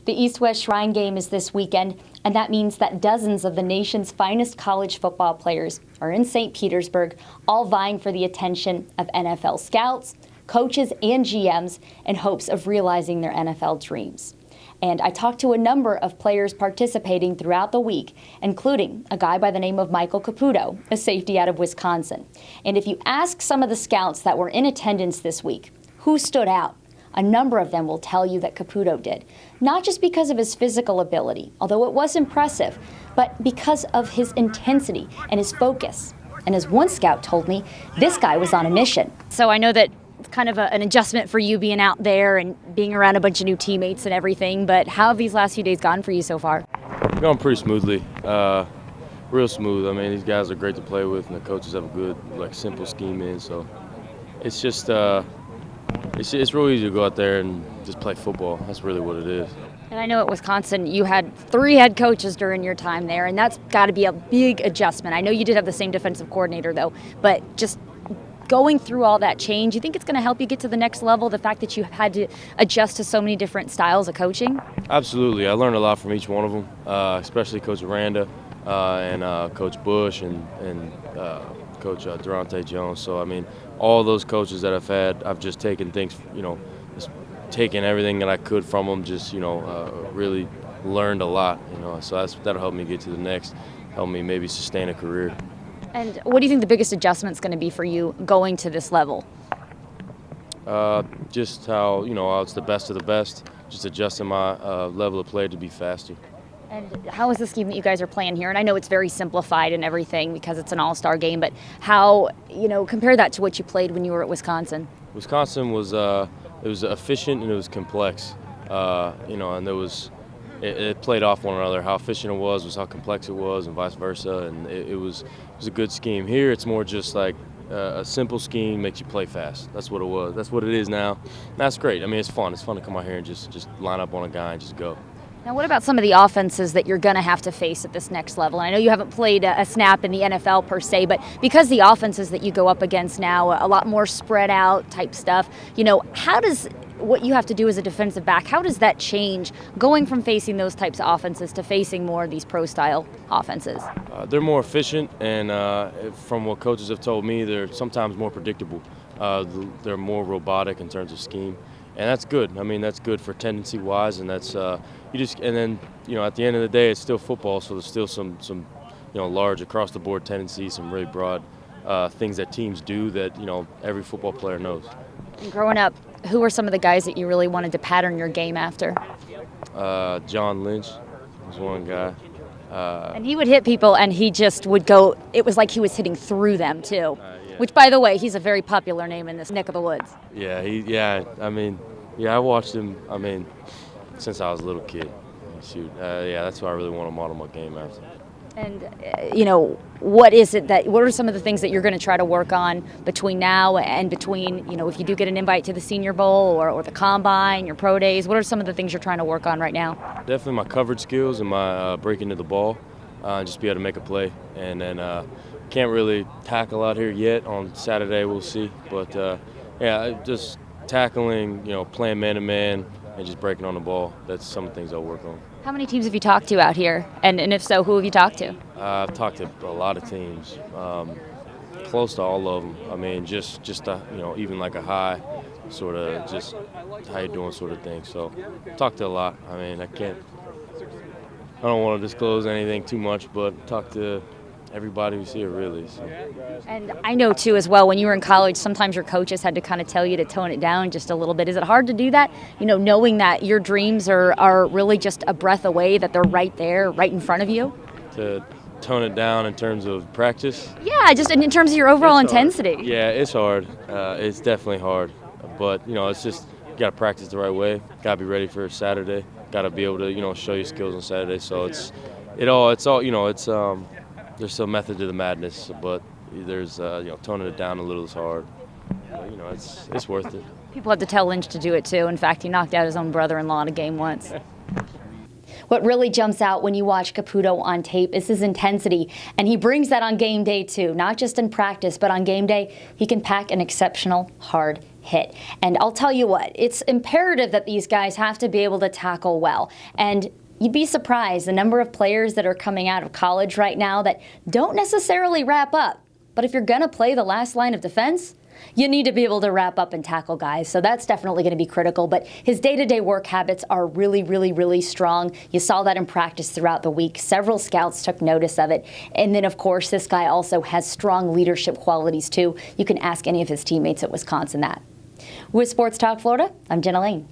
The East-West Shrine game is this weekend, and that means that dozens of the nation's finest college football players are in St. Petersburg, all vying for the attention of NFL scouts, coaches, and GMs in hopes of realizing their NFL dreams. And I talked to a number of players participating throughout the week, including a guy by the name of Michael Caputo, a safety out of Wisconsin. And if you ask some of the scouts that were in attendance this week, who stood out? A number of them will tell you that Caputo did, not just because of his physical ability, although it was impressive, but because of his intensity and his focus. And as one scout told me, this guy was on a mission. So I know that it's kind of an adjustment for you being out there and being around a bunch of new teammates and everything, but how have these last few days gone for you so far? Going pretty smoothly, real smooth. I mean, these guys are great to play with, and the coaches have a good, simple scheme in, so it's just it's real easy to go out there and just play football. That's really what it is. And I know at Wisconsin you had 3 head coaches during your time there, and that's got to be a big adjustment. I know you did have the same defensive coordinator, though, but just going through all that change, you think it's going to help you get to the next level, the fact that you had to adjust to so many different styles of coaching? Absolutely. I learned a lot from each one of them, especially Coach Aranda and Coach Bush and Coach Durante Jones. So, I mean, all those coaches that I've had, I've just taken things, just taken everything that I could from them, just, really learned a lot, So that'll help me get to the next, help me maybe sustain a career. And what do you think the biggest adjustment's going to be for you going to this level? Just how, how it's the best of the best, just adjusting my level of play to be faster. And how is the scheme that you guys are playing here? And I know it's very simplified and everything because it's an all-star game, but how, compare that to what you played when you were at Wisconsin? Wisconsin was, it was efficient and it was complex, and there was, it played off one another. How efficient it was how complex it was, and vice versa, and it was a good scheme. Here it's more just like a simple scheme makes you play fast. That's what it was. That's what it is now. And that's great. I mean, it's fun. It's fun to come out here and just line up on a guy and just go. Now, what about some of the offenses that you're going to have to face at this next level? And I know you haven't played a snap in the NFL per se, but because the offenses that you go up against now, a lot more spread out type stuff, how does what you have to do as a defensive back, how does that change going from facing those types of offenses to facing more of these pro-style offenses? They're more efficient, and from what coaches have told me, they're sometimes more predictable. They're more robotic in terms of scheme. And that's good. I mean, that's good for tendency-wise, and that's at the end of the day, it's still football, so there's still some large across-the-board tendencies, some really broad things that teams do that every football player knows. And growing up, who were some of the guys that you really wanted to pattern your game after? John Lynch was one guy. And he would hit people, and he just would go. It was like he was hitting through them too. Yeah. Which, by the way, he's a very popular name in this neck of the woods. I watched him. I mean, since I was a little kid. That's why I really want to model my game after. And what are some of the things that you're going to try to work on between now and between, if you do get an invite to the Senior Bowl or the Combine, your pro days? What are some of the things you're trying to work on right now? Definitely my coverage skills and my breaking to the ball, just be able to make a play, and then. Can't really tackle out here yet. On Saturday, we'll see. But, just tackling, playing man-to-man and just breaking on the ball. That's some of the things I'll work on. How many teams have you talked to out here? And if so, who have you talked to? I've talked to a lot of teams, close to all of them. I mean, just even like a hi, sort of just how you doing sort of thing. So talked to a lot. I mean, I don't want to disclose anything too much, but talk to everybody who's here, really. So. And I know, too, as well, when you were in college, sometimes your coaches had to kind of tell you to tone it down just a little bit. Is it hard to do that, knowing that your dreams are really just a breath away, that they're right there, right in front of you? To tone it down in terms of practice? Yeah, just in terms of your overall intensity. Yeah, it's hard. It's definitely hard. But, it's just you got to practice the right way. Got to be ready for Saturday. Got to be able to, show your skills on Saturday. So there's some method to the madness, but there's toning it down a little is hard. But, it's worth it. People had to tell Lynch to do it too. In fact, he knocked out his own brother-in-law in a game once. What really jumps out when you watch Caputo on tape is his intensity, and he brings that on game day too. Not just in practice, but on game day, he can pack an exceptional, hard hit. And I'll tell you what, it's imperative that these guys have to be able to tackle well. And you'd be surprised the number of players that are coming out of college right now that don't necessarily wrap up. But if you're going to play the last line of defense, you need to be able to wrap up and tackle guys. So that's definitely going to be critical. But his day-to-day work habits are really, really, really strong. You saw that in practice throughout the week. Several scouts took notice of it. And then, of course, this guy also has strong leadership qualities, too. You can ask any of his teammates at Wisconsin that. With Sports Talk Florida, I'm Jenna Lane.